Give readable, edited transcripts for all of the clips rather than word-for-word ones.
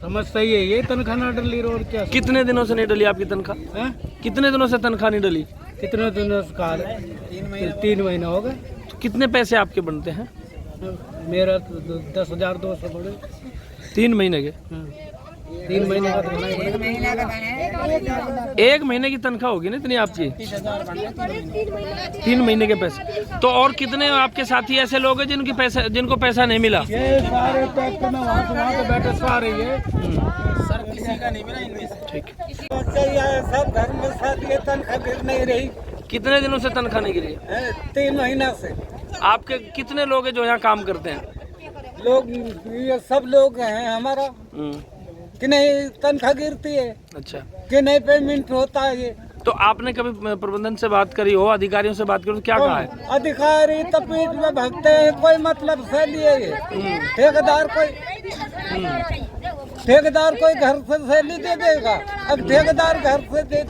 समस्या ये तनख्वाह ना डली और क्या। कितने दिनों से नहीं डली आपकी तनख्वाह? कितने दिनों से तनख्वाह नहीं डली? कितने दिनों से कहा? 3 महीना हो गए। तो कितने पैसे आपके बनते हैं? मेरा तो 10,200 पड़े 3 महीने के। 3 महीने का तो एक महीने की तनख्वाह होगी ना इतनी आपकी? 3 महीने के पैसे। तो और कितने आपके साथी ऐसे लोग हैं जिनको पैसा नहीं मिला? ये सारे टैक्स में वहाँ पे बैठे सारे ये सर किसी का नहीं मिला इनमें से। ठीक है। सब घर में साथ ये तनख्वाह गिर नहीं रही। कितने दिनों से तनख्वाह नहीं गिरी? 3 महीना से। आपके कितने लोग हैं जो यहाँ काम करते हैं? लोग ये सब लोग हैं हमारा कि नहीं तनख्वाह गिरती है अच्छा। कि नहीं पेमेंट होता है ये। तो आपने कभी प्रबंधन से बात करी हो, अधिकारियों से बात करी तो क्या कहा है? अधिकारी तो पीठ में भगते हैं, कोई मतलब से लिए ये ठेकेदार कोई घर से सैली दे देगा। अब ठेकेदार घर से दे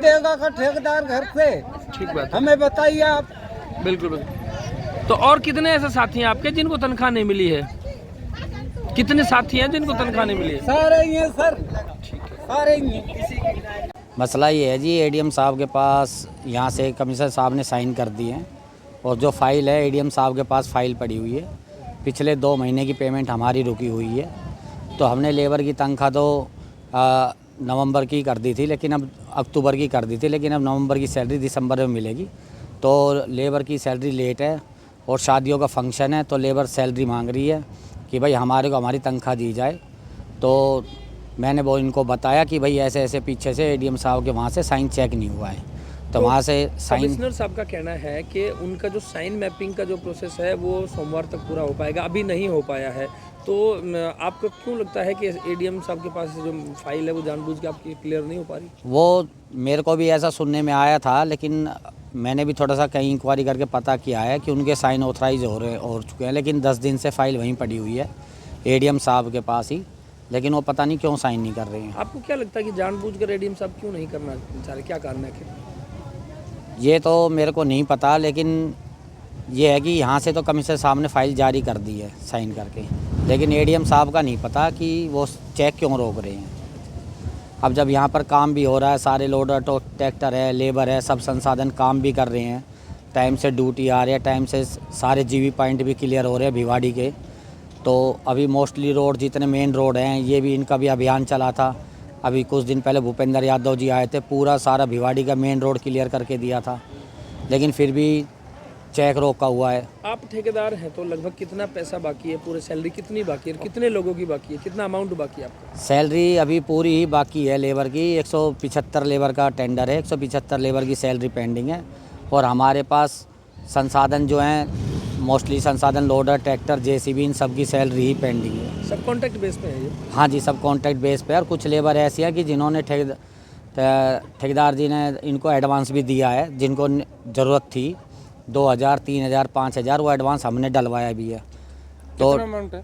देगा का ठेकेदार घर से। ठीक बात। हमें बताइए आप। बिल्कुल बिल्कुल। तो और कितने ऐसे साथी हैं आपके जिनको तनख्वाह नहीं मिली है? कितने साथी हैं जिनको तनख्वाह नहीं मिली है? सारे ही हैं सर, सारे ही हैं। मसला ये है जी, एडीएम साहब के पास यहाँ से कमिश्नर साहब ने साइन कर दिए हैं और जो फाइल है एडीएम साहब के पास फाइल पड़ी हुई है। पिछले 2 महीने की पेमेंट हमारी रुकी हुई है। तो हमने लेबर की तनख्वाह तो नवंबर की कर दी थी, लेकिन अब अक्टूबर की कर दी थी, लेकिन अब नवंबर की सैलरी दिसंबर में मिलेगी। तो लेबर की सैलरी लेट है और शादियों का फंक्शन है, तो लेबर सैलरी मांग रही है कि भाई हमारे को हमारी तनख्वाह दी जाए। तो मैंने वो इनको बताया कि भाई ऐसे ऐसे पीछे से एडीएम साहब के वहाँ से साइन चेक नहीं हुआ है, तो वहाँ से साइन। कमिश्नर साहब का कहना है कि उनका जो साइन मैपिंग का जो प्रोसेस है वो सोमवार तक पूरा हो पाएगा, अभी नहीं हो पाया है। तो आपको क्यों लगता है कि एडीएम साहब के पास जो फाइल है वो जानबूझ के आपकी क्लियर नहीं हो पा रही? वो मेरे को भी ऐसा सुनने में आया था, लेकिन मैंने भी थोड़ा सा कहीं इंक्वायरी करके पता किया है कि उनके साइन ऑथराइज हो चुके हैं, लेकिन 10 दिन से फाइल वहीं पड़ी हुई है एडीएम साहब के पास ही, लेकिन वो पता नहीं क्यों साइन नहीं कर रहे हैं। आपको क्या लगता है कि जानबूझकर एडीएम साहब क्यों नहीं करना चाह रहे, क्या कारण है? ये तो मेरे को नहीं पता, लेकिन ये है कि यहाँ से तो कमिश्नर साहब ने फाइल जारी कर दी है साइन करके, लेकिन एडीएम साहब का नहीं पता कि वो चेक क्यों रोक रहे हैं। अब जब यहाँ पर काम भी हो रहा है, सारे लोडर तो ट्रैक्टर है, लेबर है, सब संसाधन काम भी कर रहे हैं, टाइम से ड्यूटी आ रही है, टाइम से सारे जीवी पॉइंट भी क्लियर हो रहे हैं भिवाड़ी के। तो अभी मोस्टली रोड जितने मेन रोड हैं ये भी इनका भी अभियान चला था। अभी कुछ दिन पहले भूपेंद्र यादव जी आए थे, पूरा सारा भिवाड़ी का मेन रोड क्लियर करके दिया था, लेकिन फिर भी चेक रोका हुआ है। आप ठेकेदार हैं तो लगभग कितना पैसा बाकी है? पूरे सैलरी कितनी बाकी है? कितने लोगों की बाकी है? कितना अमाउंट बाकी है आपका? सैलरी अभी पूरी ही बाकी है लेबर की। 175 लेबर का टेंडर है, 175 लेबर की सैलरी पेंडिंग है। और हमारे पास संसाधन जो हैं मोस्टली संसाधन लोडर, ट्रैक्टर, जेसीबी, इन सब की सैलरी ही पेंडिंग है। सब कॉन्ट्रैक्ट बेस पे है ये? हाँ जी, सब कॉन्ट्रैक्ट बेस पे। और कुछ लेबर ऐसी है कि जिन्होंने ठेकेदार जी ने इनको एडवांस भी दिया है, जिनको ज़रूरत थी 2,000, 3,000, 5,000, वो एडवांस हमने डलवाया भी है। तो कितना अमाउंट है?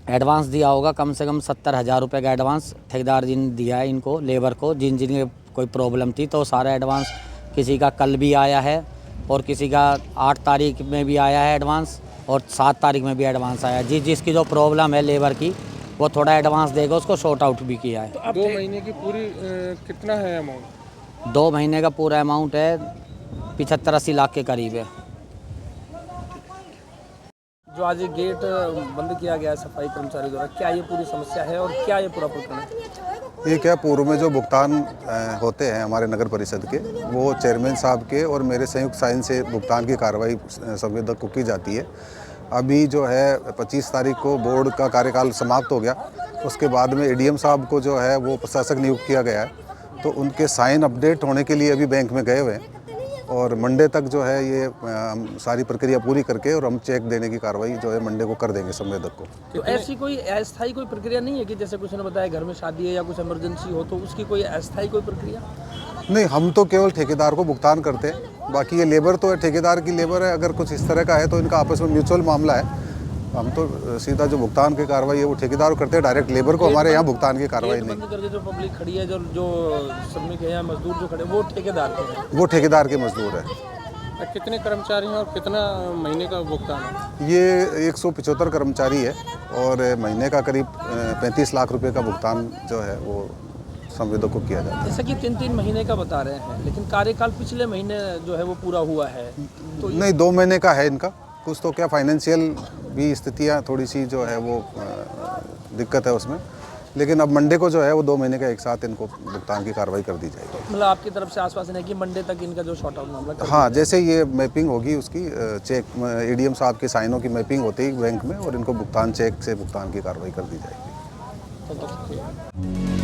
एडवांस दिया होगा कम से कम 70,000 रुपये का एडवांस ठेकेदार जी ने दिया है इनको, लेबर को, जिन कोई प्रॉब्लम थी। तो सारा एडवांस किसी का कल भी आया है और किसी का 8 तारीख में भी आया है एडवांस, और 7 तारीख में भी एडवांस आया है। जिसकी जो प्रॉब्लम है लेबर की, वो थोड़ा एडवांस देगा, उसको शॉर्ट आउट भी किया है। तो 2 महीने की पूरी कितना है अमाउंट? 2 महीने का पूरा अमाउंट है 75-80 लाख के करीब है। जो आज ये गेट बंद किया गया है सफाई कर्मचारी द्वारा, क्या ये पूरी समस्या है और क्या ये पूरा प्रकरण है? ये क्या, पूर्व में जो भुगतान होते हैं हमारे नगर परिषद के, वो चेयरमैन साहब के और मेरे संयुक्त साइन से भुगतान की कार्रवाई संवेदक को की जाती है। अभी जो है 25 तारीख को बोर्ड का कार्यकाल समाप्त हो गया, उसके बाद में एडीएम साहब को जो है वो प्रशासक नियुक्त किया गया है। तो उनके साइन अपडेट होने के लिए अभी बैंक में गए हुए हैं, और मंडे तक जो है ये सारी प्रक्रिया पूरी करके और हम चेक देने की कार्रवाई जो है मंडे को कर देंगे संवेदक को। तो ऐसी कोई अस्थायी कोई प्रक्रिया नहीं है कि जैसे कुछ ने बताया घर में शादी है या कुछ इमरजेंसी हो तो उसकी कोई अस्थायी कोई प्रक्रिया? नहीं, हम तो केवल ठेकेदार को भुगतान करते हैं। बाकी ये लेबर तो है, ठेकेदार की लेबर है। अगर कुछ इस तरह का है तो इनका आपस में म्यूचुअल मामला है। हम तो सीधा जो भुगतान की कार्रवाई है वो ठेकेदार करते हैं, डायरेक्ट लेबर को हमारे यहाँ भुगतान की कार्रवाई नहीं। बंद करके जो पब्लिक खड़ी है, जो श्रमिक है या मजदूर जो खड़े, वो ठेकेदार के हैं? वो ठेकेदार के मजदूर है। कितने कर्मचारी हैं और कितना महीने का भुगतान है? ये 175 कर्मचारी है और महीने का करीब 35 लाख रुपए का भुगतान जो है वो संवेदक को किया जाता है। जैसा कि 3-3 महीने का बता रहे हैं, लेकिन कार्यकाल पिछले महीने जो है वो पूरा हुआ है, तो नहीं, 2 महीने का है इनका। कुछ तो क्या फाइनेंशियल भी स्थितियाँ थोड़ी सी जो है वो दिक्कत है उसमें, लेकिन अब मंडे को जो है वो 2 महीने का एक साथ इनको भुगतान की कार्रवाई कर दी जाएगी। मतलब आपकी तरफ से आश्वासन है कि मंडे तक इनका जो शॉर्ट आउट मामला कर हाँ, जैसे ये मैपिंग होगी उसकी चेक एडीएम साहब के साइनों की मैपिंग होती है बैंक में और इनको भुगतान चेक से भुगतान की कार्रवाई कर दी जाएगी। दिया जाए।